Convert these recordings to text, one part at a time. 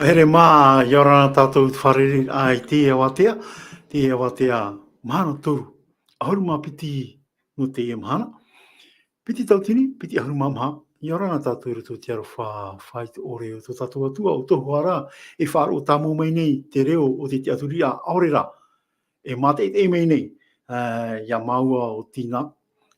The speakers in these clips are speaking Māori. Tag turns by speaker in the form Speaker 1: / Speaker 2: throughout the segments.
Speaker 1: Here mā, iorana tātou whariri ai te awatea, mahana toru. Ahuru mā piti no te ia mahana. Piti tautini, piti ahuru mā maha. Iorana tātou ruto te aro whai te ore o tō tātou atua o tohu ara. E whāro o tāmou mai nei te reo o te aturia aorera. E mate e mai nei. Ia maua o tīna.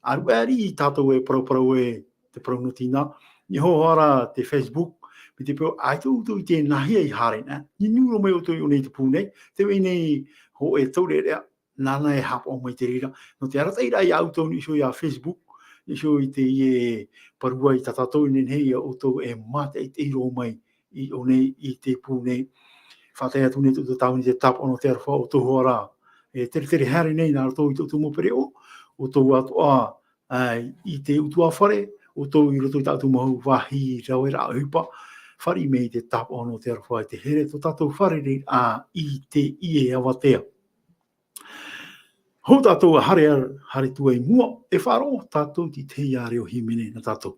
Speaker 1: Aruari i tātou e parau e te parau no tīna. Ni ho ara te Facebook. Me te peo, ai tō uto i te nahi ai hare, ne? Ni nuro mai o tō i o nei te pūnei. Te wei nei ho e taure rea, nana e hapa o mai te rira. No te arataira i auto ni iso i a Facebook, ni iso i te i e parua i tatatou i nei o tō e mate i te iro mai i o nei i te pūnei. Whatai atu nei tō tāuni te tap ono te arwha o tō hoara. E tere hare nei nā rato i tō mopere o tō atua i te utua whare, o tō i roto i tātou mahu wahi rauera a hupa. Whari mei te tap ono te arwhai te here to tātou whariri i te ie awatea. Ho tātou a hare tua i mua, e wharo tātou ti te iare o himene na tātou.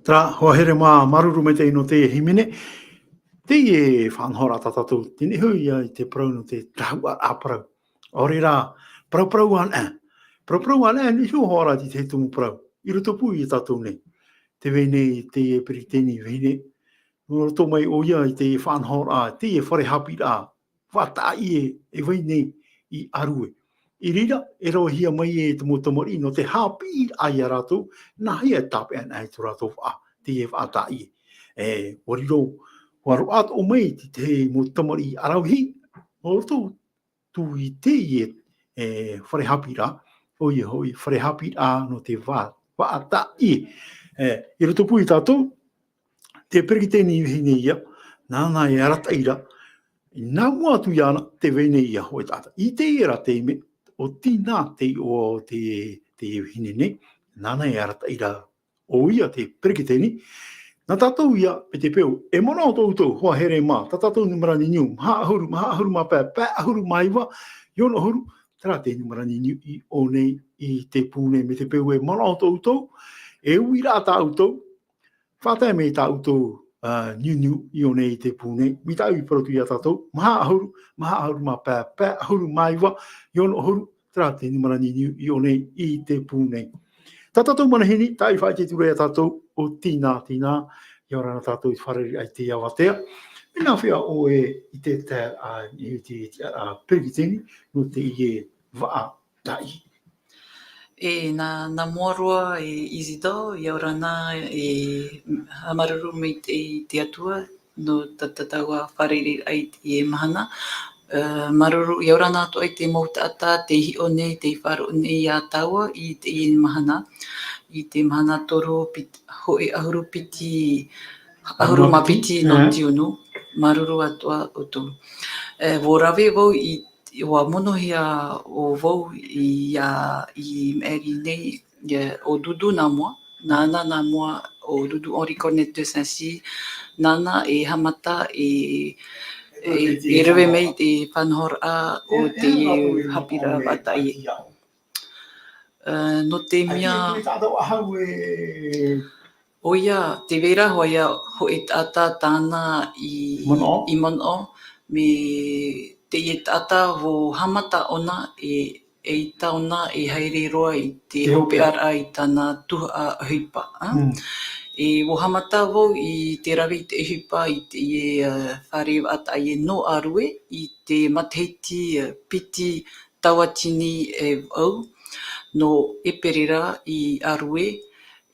Speaker 1: Tra, hoa here mā maruru me te ino te himene, te e whanhora tātou, tini hui i te parau no te tahua a parau. Ore rā, parau an e. Parau an e, ni hua hora ti te tumu parau. I roto pui i tātou nei. Te vene te e periteni vene. No roto mai o ia i te whanhora, te e whare hapi rā. Wata i e vene i arue. I rira, e rohia mai e te motamari, no te hapi ai a rātou, nā hia tape an ai tu rātou wha, te e wha tai. E, wariro, waro ato o mai te motamari arauhi, o tō tu i te e whare hapi rā, hoi whare hapi rā no te wha tai. I roto pui tātou, te periki tēni hine ia, nāna e arata ira, nā mua atu iana te vene ia hoi tāta. I te era te me, o tīnā te o te hine nei, nāna e arata ira o ia te periki tēni, nā tātou ia pe te peo, e mana o tōtou hoa here mā, tā tātou numarani niu, maha ahuru mā pē ahuru maiwa, yono ahuru, tērā te numarani niu i o nei, i te pūne me te peo e mana o tōtou, e ui rā tātou, whātai me tātou niu i o nei te pūne, mi tāu i parotu i a tātou, maha ahuru mā pē ahuru maiwa, yono ahuru, tērā te numarani niu i o nei i te pūne. Tā tātou manahini, tā i whae te ture a tātou o tīnā, i ora na tātou i whareri ai te awatea. Me nā whia o i te periki tēni, no te i waa tai.
Speaker 2: Na moarua Isidore, i ora nā hamaruru me te atua, no tataua whareri ai te mahana. Maruru, i ora nā to ai te mautata, te hio nei, te wharo nei a taua i te mahana. I te mahana toro, hoi ahuru piti, ahuru mapiti no tiunu, maruru atua o tō. Wo rawe wau i wa monohia o wau i meri nei o dudu nā mua, nāna nā mua o dudu Henri Cornet de Saint-Cyr, nāna e hamata e rewe mei te whanhora o te hapira watai. No te mea... O ia, te vera hoia ho e tata tāna i mono, me te e tata wo hamata ona e taona e haere roa i te hope ara i tāna tuha a hipa. E wo hamata wo i te rawi te hipa i te whare ata i no arue i te matehiti piti tawatini e au no e perera i arue.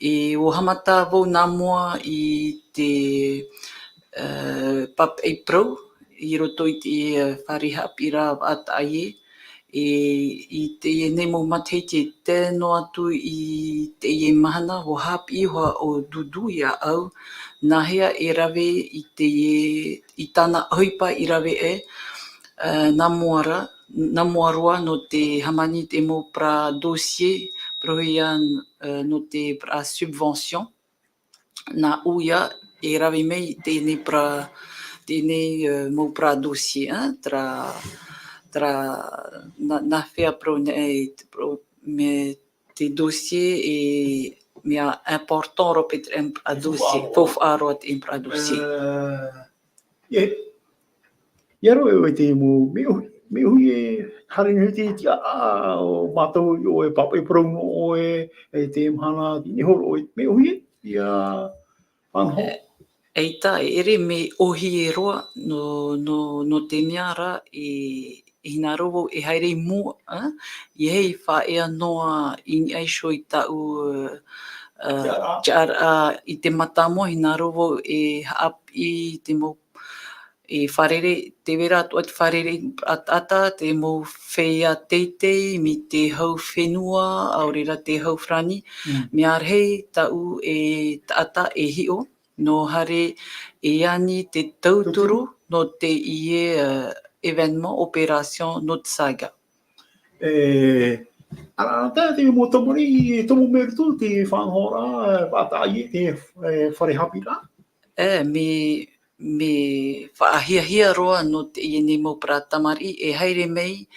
Speaker 2: E o hamata wau nā mua i te Pap April, i roto i te whareha pira ata ai i te nemo matei te tēno atu i te mahana o hapi hoa o dudu i a au, nahea e rawe i tāna hoipa i rawe nā moarua no te hamani te mo pra dossier, prohian no te pra subvention, nā uia e rawe mei tēnei mo pra dossier, nā whea pro me te dossier e mea important ro petre a dossier, fof aro te pra dossier.
Speaker 1: Iaro e te mo me hui e harinui te o mātou o e papai prono o e te mahana ni horo o me hui e ia whanho.
Speaker 2: Eita, ere me ohi e roa no te meara i hina rovo e haere mua, i hei whaea noa i ni aisho i tau i te matamo hina rovo e haapi te mo e wharere, te vera atu ati wharere ata, te mo whea teitei, mi te hau whenua, aurera te hau frani, me arhei tau e ata e hio, no hare e ani te tauturu no te ie événement, opération Not Saga.
Speaker 1: Ara te mo tamari, tomo mertu te whanhora, patai te wharehapira?
Speaker 2: Me whaahia roa no te iene mo pra tamari e haere mei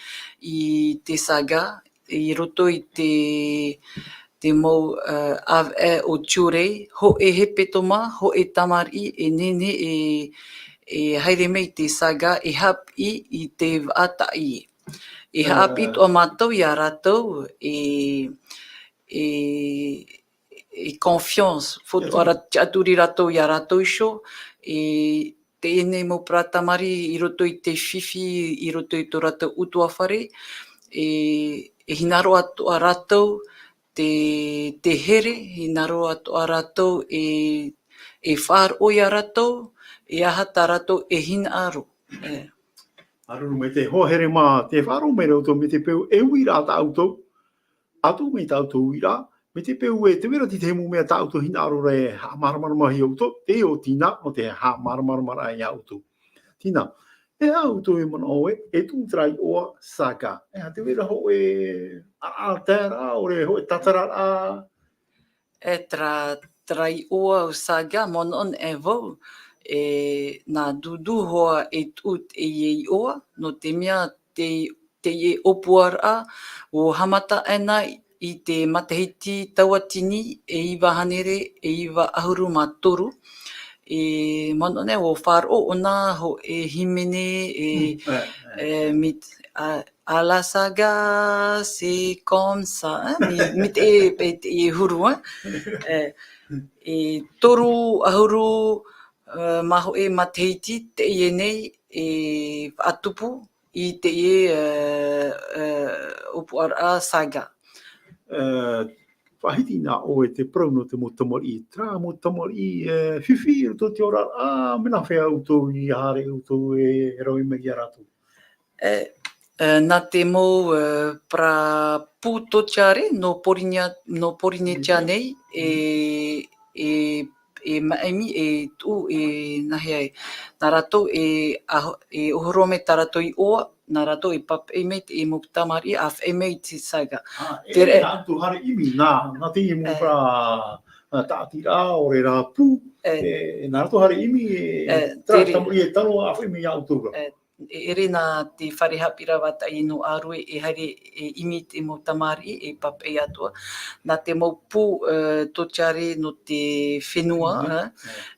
Speaker 2: i te saga, i roto i te mo o ture, ho e hepe toma, ho e tamari e nene e haere mei te saga e hapi i te atai. E hapi to mātou i a rātou e confiance, aturi rātou i a rātou isho, e te ene mo pratamari i roto i te whiwhi, i roto i tō rātou utua whare, e hinaro atu a rātou te here, hinaro atu a rātou e whāroi a rātou, e aha tā rātou e hina aro.
Speaker 1: Aruru me te hohere mā, te whāro me rau tō me te peu e uira ta autou, atu me ta autou uira, me te peu e te wera ti te hemu mea ta autou hina aro re ha maramara mahi autou, te o tina o te ha maramara ai autou. Tina, e autou e mana oe, e tū trai oa saka, e ha te wera ho e a tēra, o re ho e tatara a...
Speaker 2: E trai oa o saga, monon e vau, e nā dudu hoa e tūt e iei oa, no te mea te e opuara o hamata ana i te matahiti tauatini e iwa hanere, e iwa ahuru mā toru. E monone o whāro ona ho e himene mit à la saga, c'est comme ça. Mi te e huru, e toru ahuru maho e matahiti te e nei e atupu i te upu ara saga.
Speaker 1: Whahiti nā oe te prau no te motamori, trā motamori whiwhi i roto te ora, mena whea autou i hare autou e rau i megi a rātou.
Speaker 2: Nā te mou pra pūtotiare no porine tia nei e maemi e tū e nahi ai. Nā rātou e ohoro me tā rātou i oa, nā rātou e pap e mei te e moktamari a e mei te saga.
Speaker 1: E nā atu hare imi nā te i mō pra tātira o re rā pū, nā rātou hare imi e tamuri e tano a whi mei autura.
Speaker 2: E ere nā te wharehapira wata i no arue e haere e imi te mo tamari e pape atua. Nā te mau pū totiare no te whenua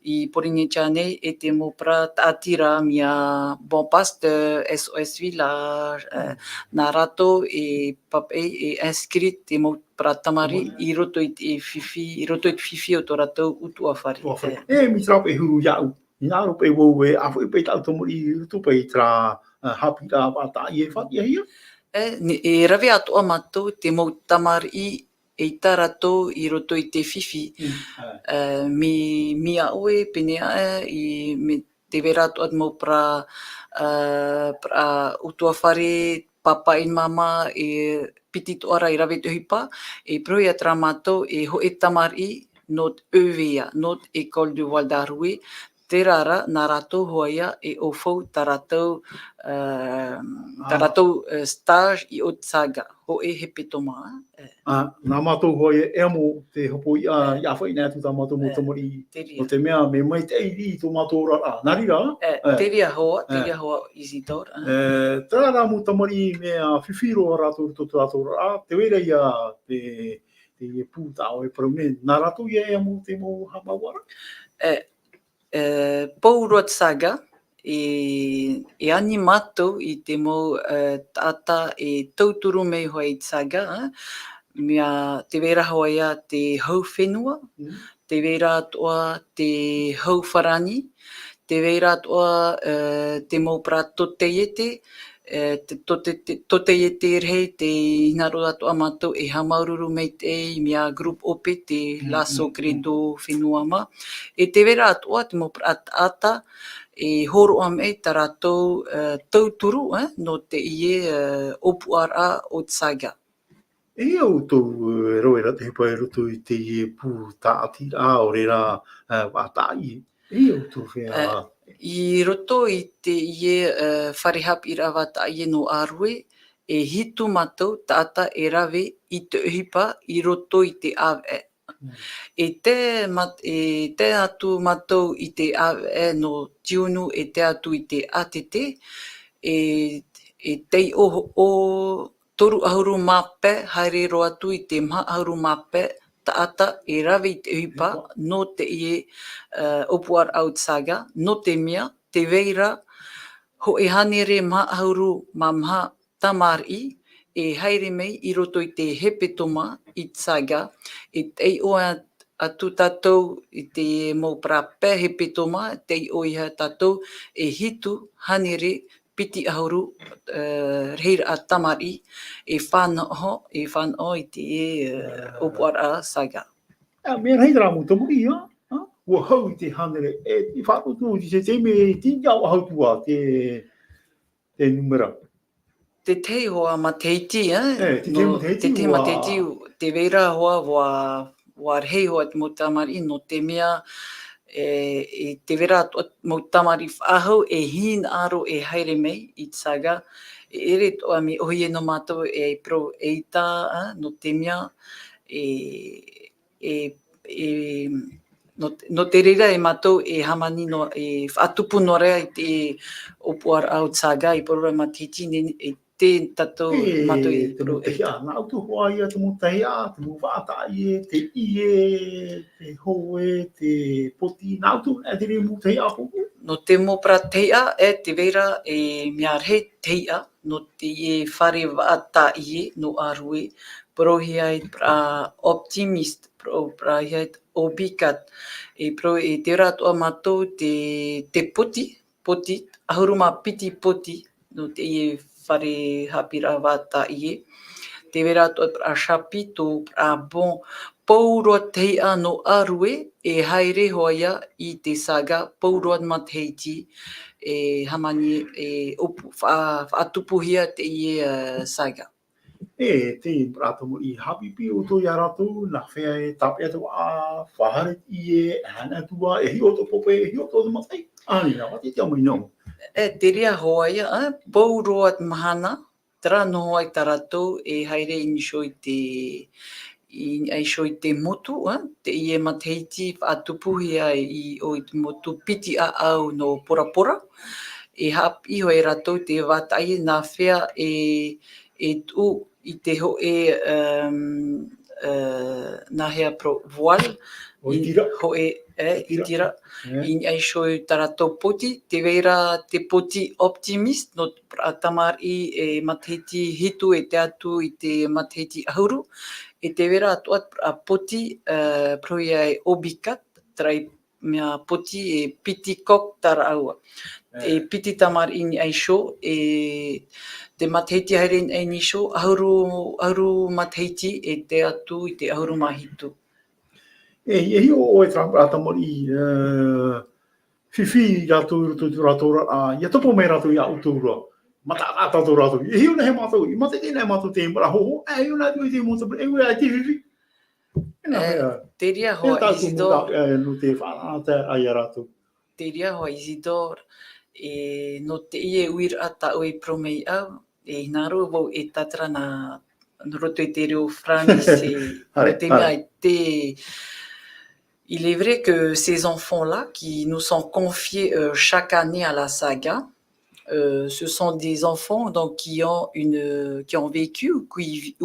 Speaker 2: i Porine Chanei e te mo pra tātira mia Bon Pasteur, SOS Village, nā rātou e pape e inscrit te mo pra tamari i roto i te whiwhi o tō rātou utu a whare.
Speaker 1: Mi trape e huru iau. I nā rope wau e awhi pei tau tamuri i rutu pei tra hapi rā wata i e whati ahia?
Speaker 2: E rawe atoa mātou te mau tamari e tā rātou i roto i te whiwhi. Mi a oe penea i me te wera atoa mau pra utua whare papa i mama e piti toara i rawe te hipa. E proi atra mātou e ho e tamari not övea, not École du Val d'Aroué. Te rara, nā rātou hoia e ofau tā rātou stage i o saga, ho e he petoma.
Speaker 1: Nā mātou hoia e amo te hopo i a whai nā tu tā mātou motamori o te mea me mai te eiri i tō mātou rara. Nā rira?
Speaker 2: Te ria hoa Isidore.
Speaker 1: Tā rā motamori mea whiwhiro a rātou ruto tā rātou rara. Te wera ia te pū tā o e paraume. Nā rātou ia e amo te mō hamawara?
Speaker 2: Pouroat saga e ani mātou i te mō tata e tauturu mei hoa i saga, mea te wera hoa ia te hau whenua, te wera atoa te hau wharani, te wera atoa te mō pra toteiete, toteiete rei te hinaro atoa mātou e hamaururu mei te mea group ope te laso credo whenua ma. E te wera atoa te mō pra ata e horo am e tā rātou tauturu no te ie opu ara o tsaga.
Speaker 1: E au tau roera te hipa e roto i te ie pū tātira o re rā wātai. E au tau whea...
Speaker 2: I roto i te ie wharehapi rawata i no arue, e hitu mātou tāta e rawe i te uhipa i roto i te awe. E te atu mātou i te awe no tiunu e te atu i te atete, e tei o toru ahuru mape, haere ro atu i te maha ahuru mape, tāta e rawe i te uhipa no te ie opuar out saga, no te mea, te veira, ho e hanere maha ahuru ma maha tamari, e haere mei i roto i te hepetoma i saga, e tei o atu tātou i te mō prape hepetoma, tei o iha tātou e hitu hanere piti ahuru, reira a tamari, e whanau i te Opuara saga.
Speaker 1: Mea rei rā mo tamu i, ua hau i te hanere, i whātutu i te teime ti ngā hau tua te numera.
Speaker 2: Te te hoa ma teiti,
Speaker 1: Te te ma teiti
Speaker 2: te ma teiti, te veira hoa wa rei hoa mo tamari no te mea e te vera mo tamari whahau e hin aro e haere mei i saga. E ere toa mi ohi e no mātou e pro e ita no te mea no te reira e mātou e hamani no e whaatupu no rea i te Opuara au saga i porora ma titi e te tatou mātou e pro e ita.
Speaker 1: Nā autu hoa ia te mutahia, te muwhata ie, te ie, te hoe, te poti, nā autu e te rei mutahia pupu.
Speaker 2: No te mopra teia te veira e mea rehe teia no te ie whare wata ie no arue. Prohi ai pra optimist, prohi ai obikat. E pro e te ratua mātou te poti, ahuruma piti poti no te ie whare hapira wata ie. Te vera toa pra shapito, pra bon, pauroa teia no arue, e haere hoa ia i te saga, pauroa mateiti, e hamani e whaatupuhia te ie saga.
Speaker 1: Te rātou i hapipi o tō ia rātou, nā whea e tape atu whahare ie, hana tua, e hi o tō pope, e hi o tō matai. Ani nā, wati te amai nō.
Speaker 2: Te rea hoa ia, pauroa mahana, tera no hoa i tā rātou, e haere inisho i te motu, te ie mateiti whaatupuhia i o i te motu piti a au no porapora. E hapi hoi rātou te watai nā whea e tu i te hoe nā hea pro voile.
Speaker 1: Hoi tira.
Speaker 2: Hoe i tira. I aishoi tā rātou poti, te veira te poti optimist, no tamari e mateiti hitu e te atu i te mateiti ahuru. E te vera atua a poti proi ai obikat, trai mea poti e piti kok tara aua. E piti tamari ini aisho, e te mateiti haere ai nisho, ahuru mateiti e te atu i te ahuru mahitu.
Speaker 1: E hi o e tātamari whiwhi rātou i rātou rā, ia topo me rātou i a utura. Mata tātou rātou. E hi o nei he mātou, i mate tēnei mātou te mara hoho, e hi o nei tui te mūta, e ui ai te whiwhi.
Speaker 2: Te ria hoa Isidore.
Speaker 1: No te whanata ai a rātou.
Speaker 2: Te ria hoa Isidore, no te ie uira ata o e promei au, e naro vau e tatara na roto i te reo Francis, te mea te... Il est vrai que ces enfants-là qui nous sont confiés chaque année à la saga, ce sont des enfants donc, qui ont vécu ou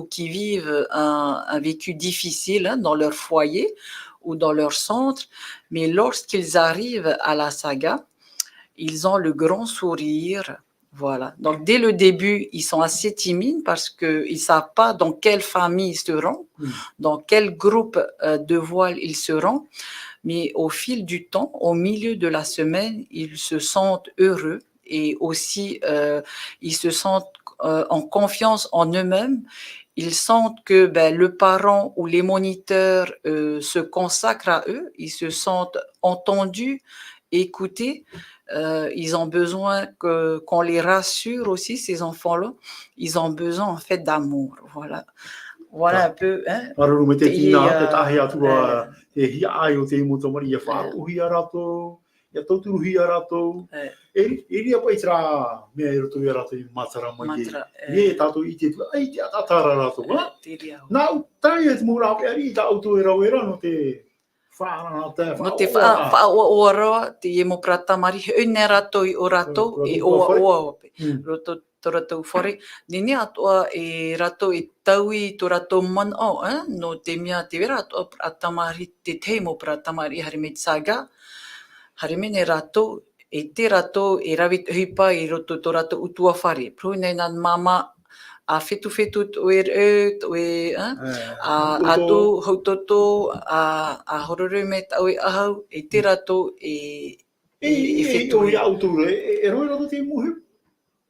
Speaker 2: qui vivent un vécu difficile dans leur foyer ou dans leur centre, mais lorsqu'ils arrivent à la saga, ils ont le grand sourire. Voilà. Donc, dès le début, ils sont assez timides parce qu'ils ne savent pas dans quelle famille ils seront, dans quel groupe de voile ils seront. Mais au fil du temps, au milieu de la semaine, ils se sentent heureux et aussi ils se sentent en confiance en eux-mêmes. Ils sentent que le parent ou les moniteurs se consacrent à eux. Ils se sentent entendus, écoutés. Ils ont besoin qu'on les rassure aussi, ces enfants-là. Ils ont besoin, en fait, d'amour. Voilà. Voilà un peu.
Speaker 1: Pararu me te tina, te tahe atua, te hia ai o te motomari, ia whaaruhi a rātou, ia tauturu a rātou. E ria pai tira mea i roto i a rātou i matara mai e. E tātou i te tua, ai te atatara rātou. Nā utai e te mōra ape ari, tā auto e rau e rano te... No
Speaker 2: te whaoa roa, te ie mo pratamari, hene rato i o rato, e oa ope. Roto to rato whare. Nene atoa e rato e taui to rato manao, no te mea te vera atoa pratamari, te te mo pratamari harime saga, harime ne rato, e te rato e rawit hipa i roto to rato utua whare. Pro nei nan mama, a whetu oe a tu hautoto a horore me tau e ahau e te rato e
Speaker 1: whetu. E roi rato te muhi?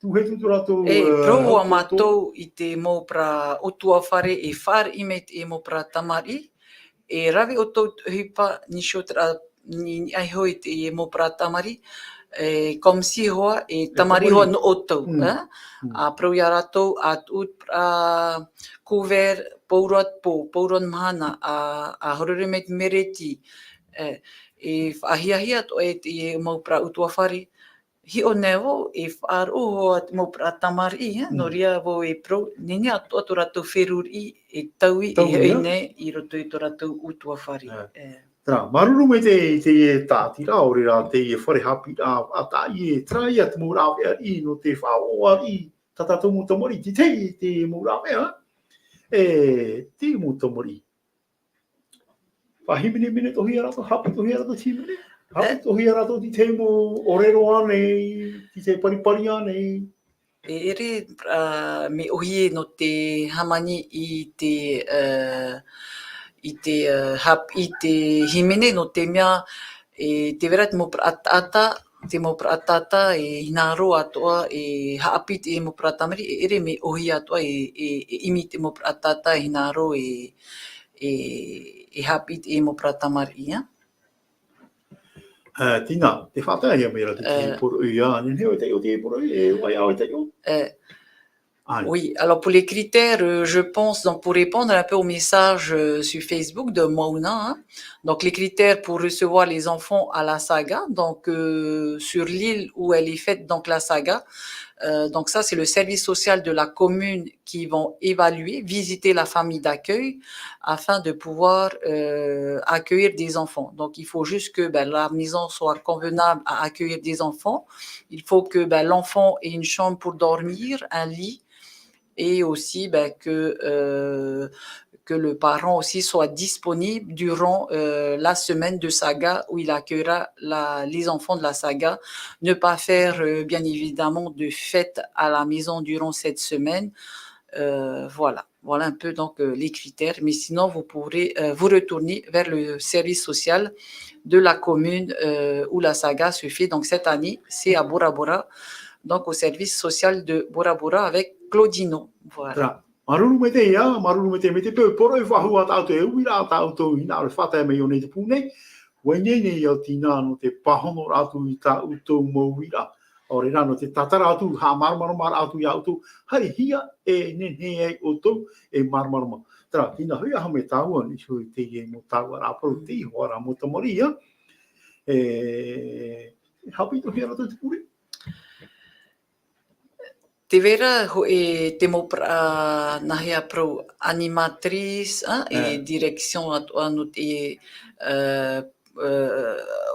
Speaker 1: Tu he tu rātou...
Speaker 2: Pro a mātou I te mō pra otua whare e whare I me te mō pra tamari. E rawe o tau hipa ni shotra ni ai hoi te mō pra tamari. Comme si hoa e tamari hoa no o tau. A pro ia rātou at ut pra couvert pourat po, pouron mahana a horore me te mereti. E whahiahia to e te mō pra utua whare. Hi o nevo e whaaro hoa mō pra tamari, no ria vo e pro, nini atu atu rātou wheruri e taui e heine I roto I to rātou utua whare.
Speaker 1: Tra, maruru me te tātira o rira te whare hapi a tā I e trai at mūrawea I no te whaoa I tatato mūtomori, te mūrawea, te mūtomori. Whahimine mine tohi arato, hapi tohi arato timine. Hapi tohi arato ti te mo orero ane, ti te paripari ane.
Speaker 2: E ere me ohi no te hamani I te himene no te mea te vera te mo praata te mo praata e hinaro atoa e haapi te mo pratamari e ere me ohi atoa e imi te mo praata e hinaro e hapi te mo pratamari ia.
Speaker 1: Tina, te whātai ia mera te poro ia, nene o te poro e wai au te o?
Speaker 2: Oui, alors pour les critères, je pense, donc pour répondre un peu au message sur Facebook de Mouna, donc les critères pour recevoir les enfants à la saga, donc sur l'île où elle est faite, donc la saga, donc ça c'est le service social de la commune qui vont évaluer, visiter la famille d'accueil afin de pouvoir accueillir des enfants. Donc il faut juste que la maison soit convenable à accueillir des enfants. Il faut que l'enfant ait une chambre pour dormir, un lit, et aussi que le parent aussi soit disponible durant la semaine de saga où il accueillera les enfants de la saga. Ne pas faire bien évidemment de fête à la maison durant cette semaine. Voilà un peu donc les critères. Mais sinon, vous pourrez vous retourner vers le service social de la commune où la saga se fait. Donc cette année, c'est à Bora Bora, donc au service social de Bora Bora avec Claudino. Voilà.
Speaker 1: Maruru me te ia, maruru me te peu poro I whahua tau te uira tau tau ina o whatai me o nei te pūnei. Wainei nei au tina no te pahono rātu I tā utou mauira. O re rano te tatara atu, ha marmarama atu ia utou. Hai hia e nene ai utou e marmarama. Tara, tina hui aha me tāua ni sui te e mo tāua rāparo te hoa rā mo tamari ia. Hapi to hea rātou te pūre?
Speaker 2: Te vera ho e te mo pra nahia pro animatrice e direction anu te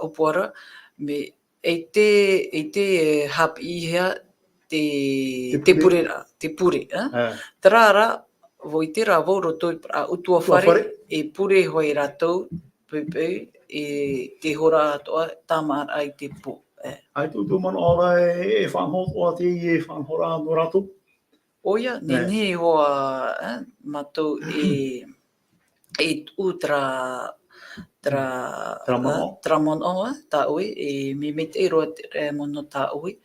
Speaker 2: opora me e te hapi ia te pure Trara voi te ravo roto pra utua whare e pure hoi ratou pepe e te hora atoa tamar ai te po.
Speaker 1: Ai tu mano ora e whanhot o te e whanhora no rato?
Speaker 2: Oia, nene hoa matou e utra tramono ta oi e me mete ro mono ta oi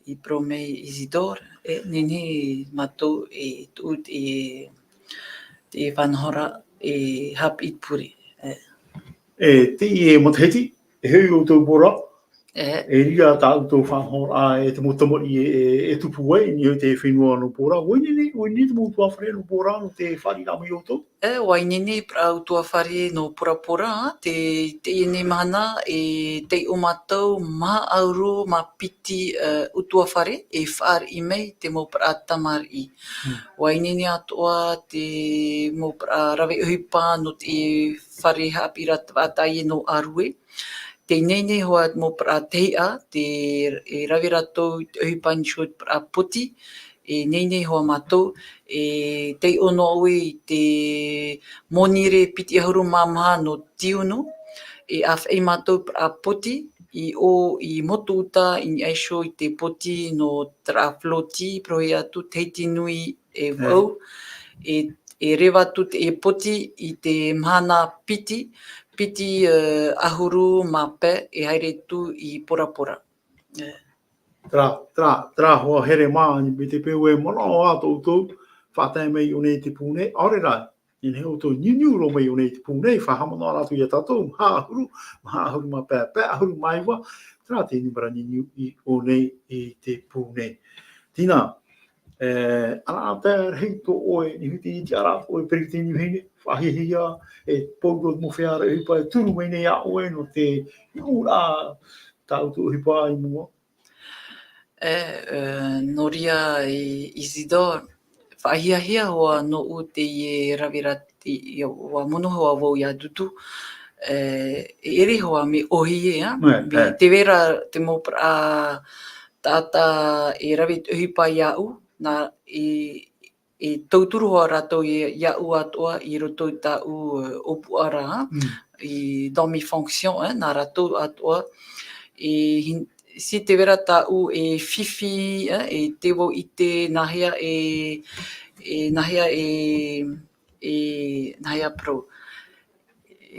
Speaker 2: I pro me Isidore e nene matou e ut e whanhora e hap it puri.
Speaker 1: Te e motheti e hui o tau bora. E ria tāu tō whanhora e te motamori e tupu wei ni te whenua no pōra. Wainene te motua whare no pōra no te whari rama I o tō?
Speaker 2: Wainene pra utua whare no pura te ine mana e te o mātou ma auro ma piti utua whare e whar I mei te mo pra tamari. Wainene atoa te mo pra rawe uhipa no te whare hapira atai no arue. Te nene hoa mo pra teia, te rawe ratou te uhipa nishoit pra puti, e nene hoa mātou, e te ono aui te monire piti ahuru mamaha no tiunu, e awhai mātou pra puti, I motu uta I aisho I te poti no tra floti, prohe atu teiti nui e wau, e rewa tu te poti I te mana piti ahuru ma pe e haere tu I pora.
Speaker 1: Tra hoa here maa ni me te peu e mono o ato tō whātai mei o nei te pūne. Aore rai, i ne o tō niuniuro mei o nei te pūne, whahamano ara tu i a tātou, mahahuru ma pēpē, ahuru mai wa, tra te nimara ni o nei i te pūne. Tina, ana pēr hei tō oe, ni huti i te ara oe periti ni hene, whahihia, e pōrot mo whiara e hipa e turu mei nei a oe no te ura tau tō hipa i mua.
Speaker 2: Noria e Isidore, whahiahia hoa no u te i ravirati, hoa mono hoa wau ia dutu, ere hoa me ohi me te vera te mopra tata e ravi hipa iau, na e tauturu hoa rato iau atoa i roto i tau opu ara, i domi fonction, na rato atoa, si te vera tau e fifi, e te wo i te nahia nahia pro.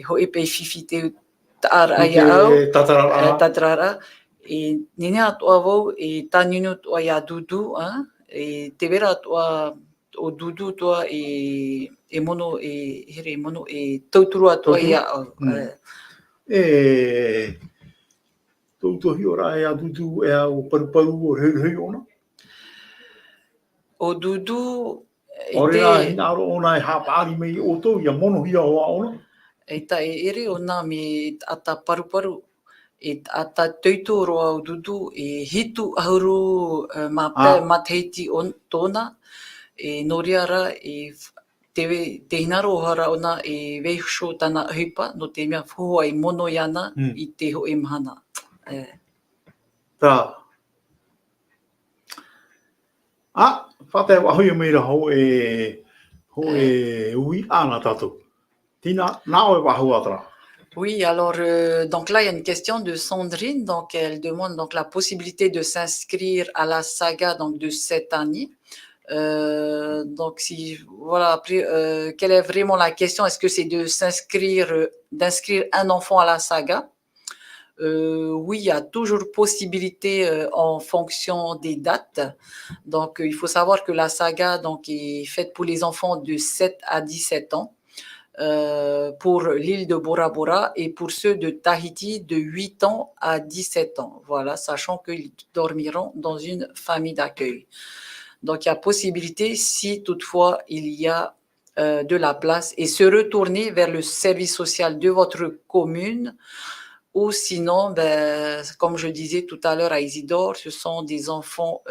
Speaker 2: Ho e pe fifi te taara ia au, tatarara, e nene atoa wau, e taninu toa ia dudu, e te vera toa o dudu toa e mono, here mono, e tauturu atoa ia au.
Speaker 1: Tautohi ora e a dudu e a o paruparu o rei ona?
Speaker 2: O dudu...
Speaker 1: Ore a hina aro ona e hapaari mei o tau ia mono hia hoa ona?
Speaker 2: E ta e ere ona me ata paruparu, e ata teutu roa o dudu, e hitu ahuru ma teiti tōna, e noriara, e te hinaro ohara ona e veihusho tana hipa, no te mea whoa i mono iana i te ho e mahana.
Speaker 1: Tā. Whātai wahui meira ho e ui ana tātou. Tina, nāo e wahu atra.
Speaker 2: Oui, alors donc là il y a une question de Sandrine, donc elle demande donc la possibilité de s'inscrire à la saga donc de cette année. Donc si voilà après quelle est vraiment la question, est-ce que c'est d'inscrire un enfant à la saga? Oui, il y a toujours possibilité en fonction des dates. Donc il faut savoir que la saga donc est faite pour les enfants de 7 à 17 ans. Pour l'île de Bora Bora et pour ceux de Tahiti de 8 ans à 17 ans. Voilà, sachant qu'ils dormiront dans une famille d'accueil. Donc, il y a possibilité, si toutefois il y a de la place, et se retourner vers le service social de votre commune, ou sinon, comme je disais tout à l'heure à Isidore, ce sont des enfants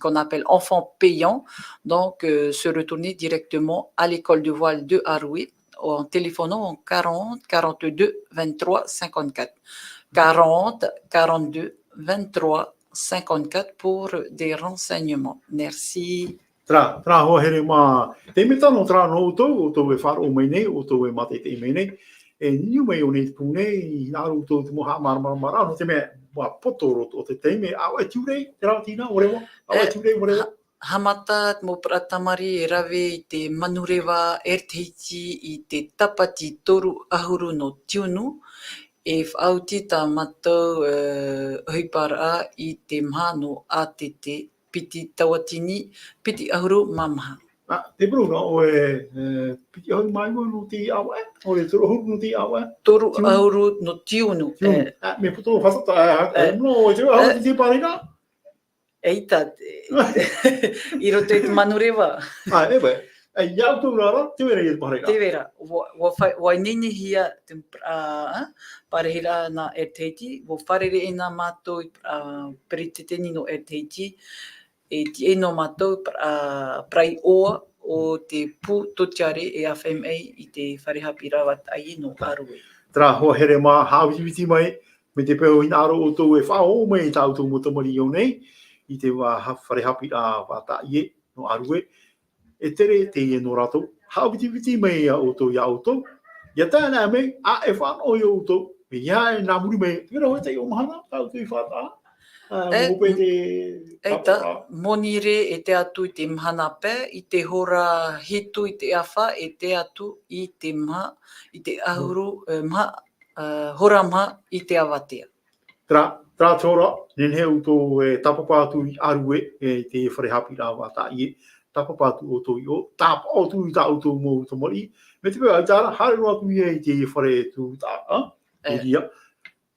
Speaker 2: qu'on appelle enfants payants, donc se retourner directement à l'école de voile de Haroué en téléphonant en 40 42 23 54. 40 42 23 54 pour des renseignements. Merci.
Speaker 1: Tra ho here ma te metano tra no o tau e wharo o mei nei, o tau e mate te mei nei. E niu mei o nei pune I naru tō te moha marmara no te mea potoro o te teime au e tiurei te rao tina o rewa au e tiurei o rewa
Speaker 2: Hamata mo pratamari e rave I te manurewa erteiti I te tapati toru ahuru no tiunu e whauti ta matau huipara I te mahano a te piti tawatini piti ahuru mamaha.
Speaker 1: Te bruna o piti ahuru mai no ti awa o le toru ahuru no ti awa
Speaker 2: toru ahuru no tiunu
Speaker 1: me puto whasata no te ahuru ti parina
Speaker 2: eita I roto I te manurewa
Speaker 1: ewe iau tō rara te wera I te parina
Speaker 2: te wera wa nini hia te parehira na erteiti wo wharere e nā mātou periteteni no erteiti e ti e no mātou prai oa o te pū totiare e FMA I te wharehapi rawat ai no Haroué.
Speaker 1: Tra hoa here mā hāwiti mai me te peo ina aro o tō e whao mai tāu tō motamari o nei I te wharehapi a wata ie no Haroué. E tere te ie no rato. Hāwiti mai o tō ia o tō. Ia tāna mei a e whanau I o tō. Me ia e nā muri mei. Tira hoi te o mahana tāu tō I whata.
Speaker 2: Eita, monire e te atu I te mahana pē, I te hora hitu I te awha, e te atu I te maha, I te ahuru, hora maha I te awatea.
Speaker 1: Tra tātora, nene uto e tapapātu I aru e te wharehapi rā wata I tapapātu o tō I o, tāpātu I tā uto mō uto mori, me te pēr ai tāra, hare roa tu I te whare tu tā, I ria,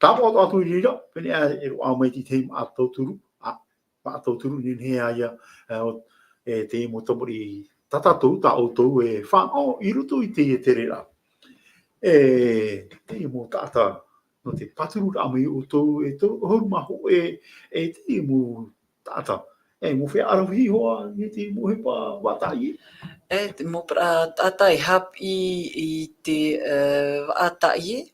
Speaker 1: tāpātu atu I ria, pene e ro au mai ti te ma tauturu, ma tauturu nene aia e te mo tomori tatatou tā o tō e whānau I ruto I te tere rā. Te mo tāta, no te paturu rā mai o tō e tō horu maho te mo tāta. Mo whea arawi hoa I te mo hepa watai.
Speaker 2: Mo tata I hapi I te watai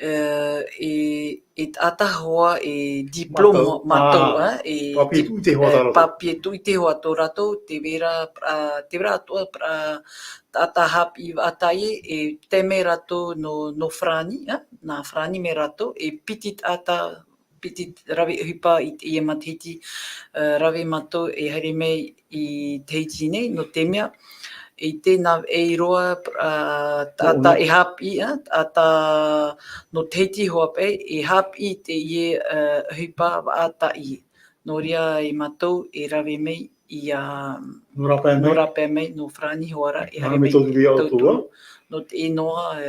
Speaker 2: e tata hoa e diploma matou e
Speaker 1: papietu te hoa tāratou.
Speaker 2: Papietu I te hoa tō ratou te vera atua tata hapi watai e teme ratou no frani, na frani me ratou e piti tata piti rawe hipa I te ia matiti rawe matou e haere mei I te hiti nei no te mea I tēnā e roa tata e hapi, tata no te hiti hoa pe, e hapi te ie hipa wātai. No ria I matou e rawe mei I
Speaker 1: no rape
Speaker 2: mei, no frani hoara e haere
Speaker 1: mei
Speaker 2: tauturu. No te inoa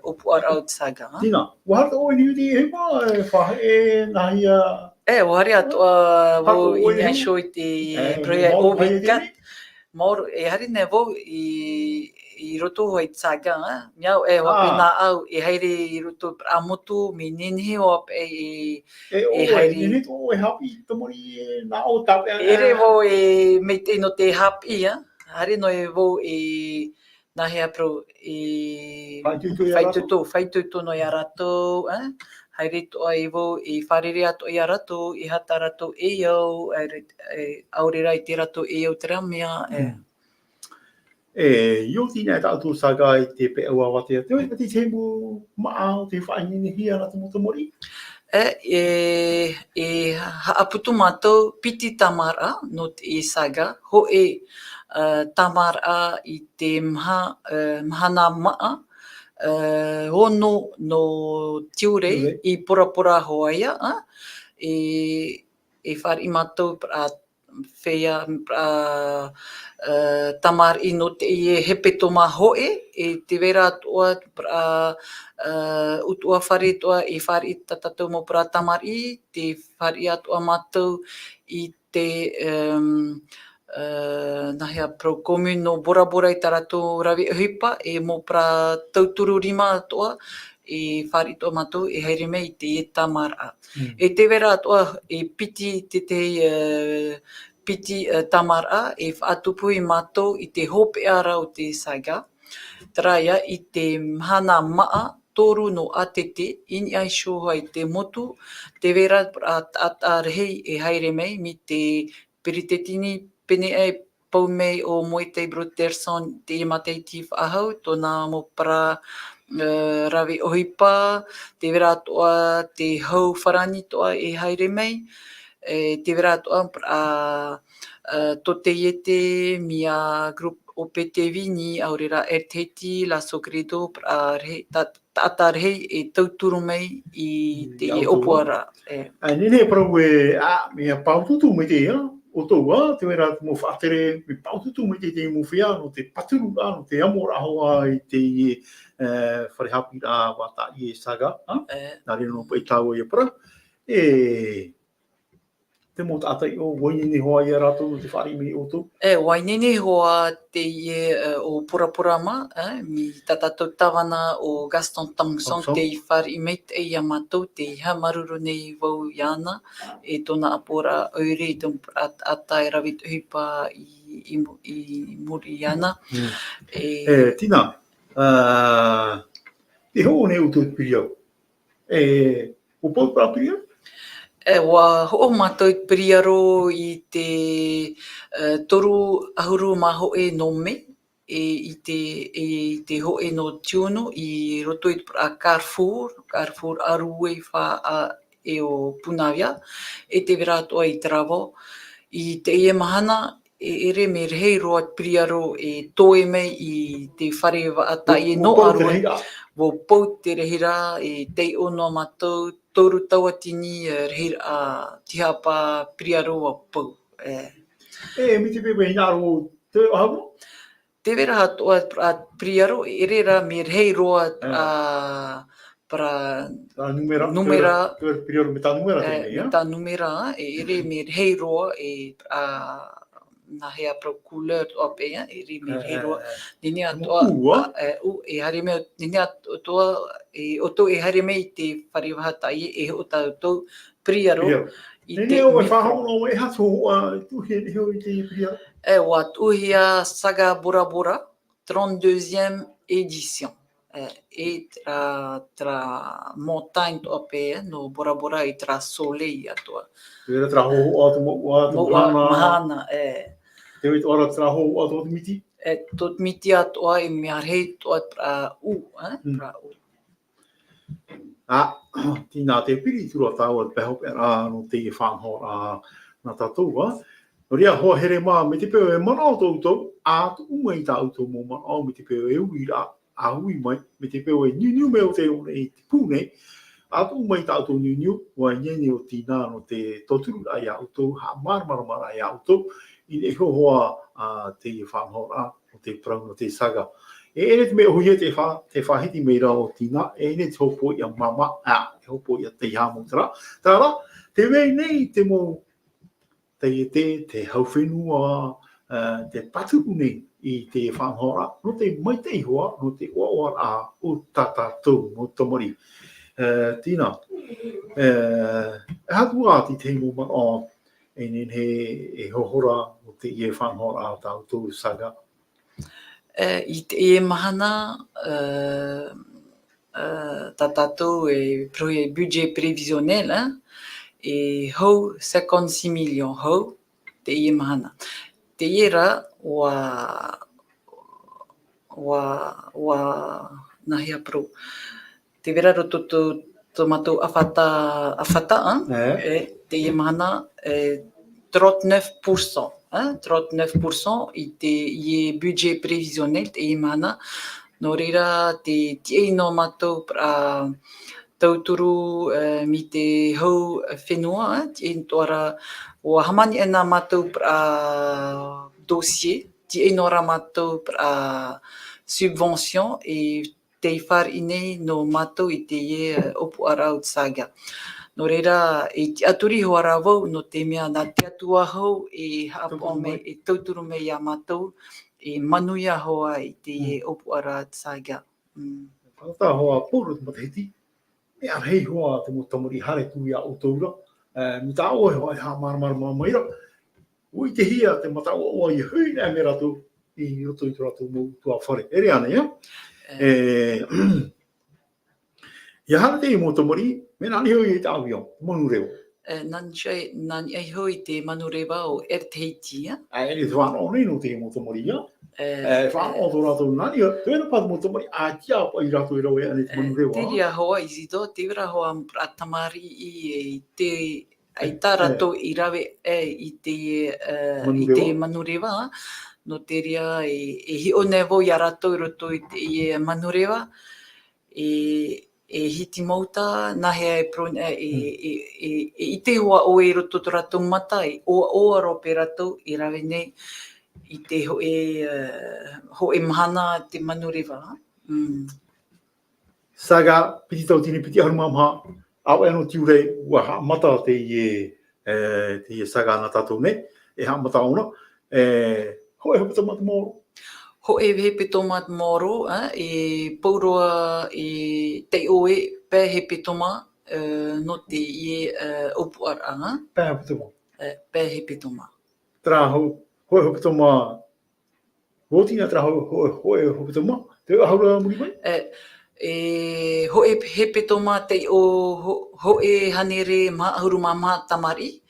Speaker 2: opu arau tsaga.
Speaker 1: Tina, wahata o ni uti e hipa e whahe nahia...
Speaker 2: wahare atua wo I nea show I te proia ovika. Moro e hari ne vo I roto hoi tsaga, miau e hope nā au e haere I roto amotu me nenehe hope e haere.
Speaker 1: Nene tō e hapi tamori nā o tau.
Speaker 2: Ere vo me te no te hapi, hare no e vo nā hea pro whaitutu no ia ratou, haere toa e vo wharere ato ia ratou, I hata ratou e au, aurera I te ratou e au te ramea.
Speaker 1: Io tina e tātou saga I te pe aua watea. Te oi pati te mu maa te whainene hia na te motomori?
Speaker 2: Haaputu mātou piti tamara no te saga, ho tamara I te mahana maa, hono no tiurei I porapora hoaia, e whari mātou whea tamar I no te ie hepetoma hoe, e te vera toa utua whare toa e whare I tatatou mo pra tamar I, te whare atua mātou I te nahea pro komuno bora bora I taratou rawe hipa, e mo pra tauturu rima toa, e whare toa mātou e haere mei I te tamara. E te vera toa e piti piti tamara e whaatupu I mātou I te hope ara o te saga. Traia I te hana maa, toru no atete, ini ai shoha I te motu, te vera atarhei e haere mei, mi te peritetini pene ai pau mei o Moite Bruterson te imateiti whaahau, tōna mo para rawe ohipa, te vera toa te hau wharani toa e haere mei, te vera toa to te iete mia grup o PTV ni aurera erteti la sogredo tatarhei e tauturu mei I te opuara.
Speaker 1: Nene parau mea paututu me te o tō te vera mo whaatere me paututu me te mo whia no te paturu no te amora hoa I te wharehapi rā wata I saga. Nā rena no pai tāua I para. Te mo tātai o wainene hoa I rato te whare me o tō.
Speaker 2: Wainene hoa te o pura ma, mi tatatou tawana o Gaston Tongson te I whare I mei te ia mātou te iha maruru nei wau iana, e tōna apora aure I tōna atai rawitu hipa I muri iana.
Speaker 1: Tina, te ho ne o tō piriau. O pau pra piriau?
Speaker 2: Wa ho'o mātou piriaro I te toru ahuru ma ho'e no me, I te ho'e no tiuno, I roto I Carrefour arue wha e o Punawia, e te vera toa I Travo, I te ie mahana, e ere me rehei roa piriaro e toe mei I te whare atai no arue. wo pou te rehira te ono matou toru taua tini rehira tihapa priaroa pou.
Speaker 1: Mi te pepe hinaro te ahamu?
Speaker 2: Te vera hatoa priaro, erera me rei roa para numera
Speaker 1: priaro me tā numera
Speaker 2: me tā numera ere me rei roa na hea pro couleur o pe ere me rei roa nini atoa hare me nini atoa oto hare me te whariwahatai o tātou priaro
Speaker 1: nini o whahao e hato tuhe i te priaro
Speaker 2: wa tuhia Saga Bora Bora 32e édition e tra montagne o pe no Bora Bora e tra soleil atoa
Speaker 1: era tra ho atu
Speaker 2: mahana
Speaker 1: te wit ora tra ho atu miti
Speaker 2: tot miti atoa e me arhei toa pra pra
Speaker 1: tina te piri tura tāua peho pera no te whanho na tātou Ria hoa here mā, me te peo e mana o tautou, umai tā autou mō mana o, me te peo e ui rā, ui mai, me te peo e niu me o te one e te pūne, umai tā autou niu, wa nyene o tīnā no te toturu ai autou, mara ai autou, i ne hoa te whanhora o te prau no te saga. Ene te mea hui te whahiti mei rā o tīnā, ene te hopo i a mama, hopo i a te hāmutara. Tāra, te mei nei te mō, te hauwhenua, te paturu nei i te whanhora, no te maitei hoa, no te oa o tātou no tamari. Tina, hatu āti te mo man o, he hohora o te ie whanhora a tātou saga.
Speaker 2: I te ie mahana, tātou e proje budget prévisionnel, e hou 56 million hou te ie mahana. Te iera wa nahia pro. Te vera roto to matou afata te ie mahana 39%. 39% i te ie budget prévisionnel te ie mahana. No reira te tie no matou pra tauturu mi te hou whenua, ti toara o hamani ana matou pra dossier, ti nora matou pra subvention e te whare nei no matou i te ie opu arau saga. No reira e ti aturi hoa rawau no te mea na te atua hou e hapo me e tauturu me ia matou e manuia hoa i te ie opu arau saga.
Speaker 1: Whakata hoa pōru te matahiti. Me ar hei hoa te mo tamari hare tui a o taura. Mi tā oe hoa i mara maira. Ui te hia te mata oa i hui nea me ratu i roto i ratu mo tua whare. Ere ana, ia? Ia hara te i mo tamari, me nani hui i te awion, manu reo.
Speaker 2: Nani ai hui te manu rewa o RTT, ia?
Speaker 1: Ere te whanau nei no te mo tamari, ia? Whanau tō ratu nani, tēnā pātu mo tamari, tia pa i ratu i rau e ane te manu rewa.
Speaker 2: Te ria hoa i zido, te wera hoa pratamari i te ai tā rato i rawe i te manu rewa, no te ria e hi o nevo i a rato i roto i te manu rewa, e hiti mauta, nahea i te hoa o e roto to rato mata, o aro pe rato i rawe nei, i te ho e mahana te manu rewa.
Speaker 1: Saga, piti tau tini, piti haru mamha, au eno tiurei, ua ha mata te ie saga na tātou ne, e ha mata ona, ho e hopeta mata mōro.
Speaker 2: Ho e hepe toma moro, e pauroa i te oe, pē hepe toma no te ie opu ara.
Speaker 1: Pē hepe toma?
Speaker 2: Pē hepe toma.
Speaker 1: Tra ho e hepe toma, wotina tra ho e hepe toma, te haura muri mai?
Speaker 2: Ho e hepe toma te ho e hanere mahuru mama tamari,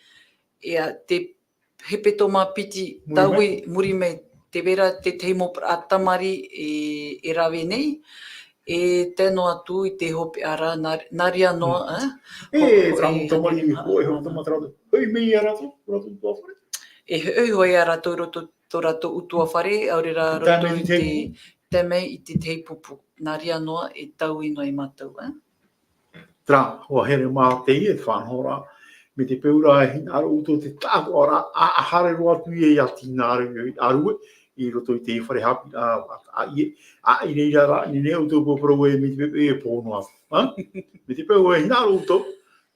Speaker 2: te hepe toma piti taui muri mai, te vera te teimo a tamari e rawe nei, e tēno atu i te hope ara nari anoa.
Speaker 1: Tramu tamari ho e hope toma trau, hei mei a rato utua whare?
Speaker 2: E hei hoi a rato tō rato utua whare, aurera roto i te mei I te teipupu. Nā ria noa e tau ino I mātou.
Speaker 1: Tra, hoa here mā te i e whanhora, me te peura e hina aro uto te tāko ora, a hare roa tu i e ati nāre arue, I roto I te whare hapi, a I reira ra, ni ne uto poporo e me te pepe e pōno atu. Me te peura e hina aro uto,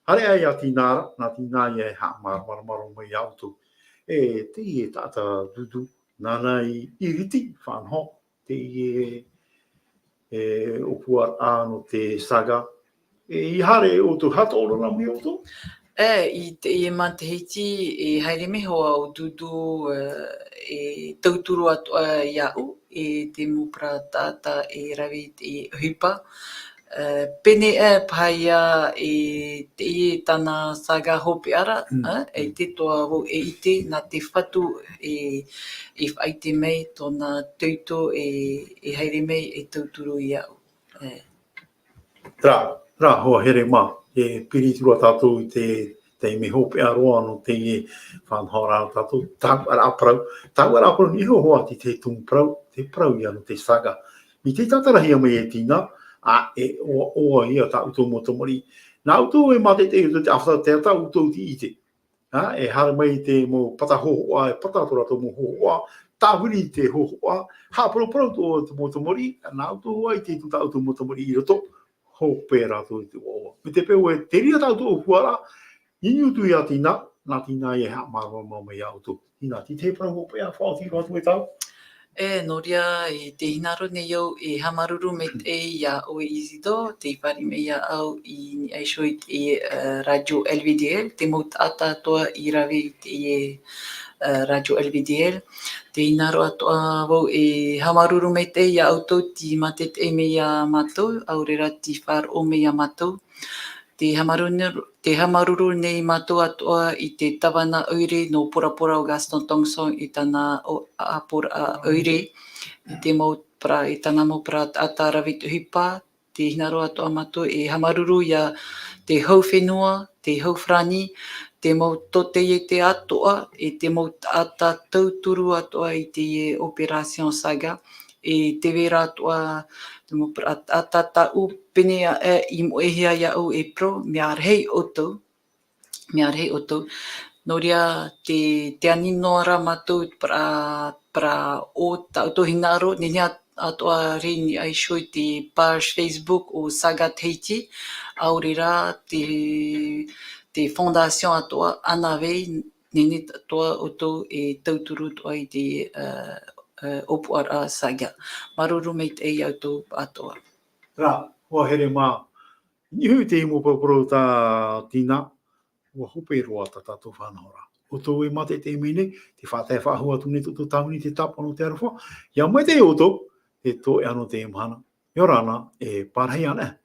Speaker 1: hare ai ati nāra, nā ti nā i e ha maro mai auto. E te i e tāta dudu, nāna I riti whanho, te I e opua āno te saga, I hare o tu hata ora na mi o tu?
Speaker 2: I te I Matahiti e haere me hoa o dudu e tauturu atu I au e te mupra tata e rawi I hupa. Pene e paia e te I tana saga hope ara, e te toa wo e ite na te whatu e whaite mei tōna tauto e haere mei e tauturu I au.
Speaker 1: Tra, hoa here mā, e piritura tātou I te me hope aroa no te e whanhora tātou, tāwara aprau, ni hoa ti te tung prau, te prau I ano te saga. Mi te tatarahi mai e tina, e oa ia tā uto motomori. Nā uto e mate te uto te awhata te ata uto ti ite. E hara mai te mo pata hohoa, e pata tora to mo hohoa, tāwiri te hohoa, haparo to te motomori, nā uto hoa I te tuta uto motomori I roto, ho pēra tō I te oa. Me te pēo e te ria tātou o huara, inu tu I a tina, nā tina I e hea mārama mai auto. Ina, ti te prau ho pēa whaotiro atu e tau?
Speaker 2: No ria e te hinaro nei au e hamaruru me te ia o Isidore, te whare me ia au I ni aisho I te Radio LVDL, te mot ata toa I rawe I te Radio LVDL. Te hinaro atoa wau e hamaruru me te ia auto ti mate te me ia matou, aurera ti whar o me ia matou. Te hamaruru nei matou atoa I te tawana oire no porapora o Gaston Tongson I tana o apora oire. I te maupra, I tana maupra ata rawitu hipa, te hinaro atoa matou e hamaruru ia te hauwhenua, te hauwhrani, te mautote I te atoa, e te mautata tauturu atoa I te Operation Saga, e te wera atoa te maupra ata upene I moehia ia au e pro, mea rei otou. No ria te anino ara matou pra o tauto hinaro, nenia atoa rini aisho I te page Facebook o Saga Tahiti, aurera te fondation atoa Anawei, nene toa otou e tauturu toa I te Opuara Saga. Maruru mei te ei autou atoa.
Speaker 1: Ra, hoa here mā, nihu te imo paparo tā tina, ua hope roa ta tātou whanahora. O tō e mate te mene, te whātai whahua tune tuto tauni te tapano te arawha. Ia mai te oto, e tō e ano te imhana. Iorana, e pārhei ana.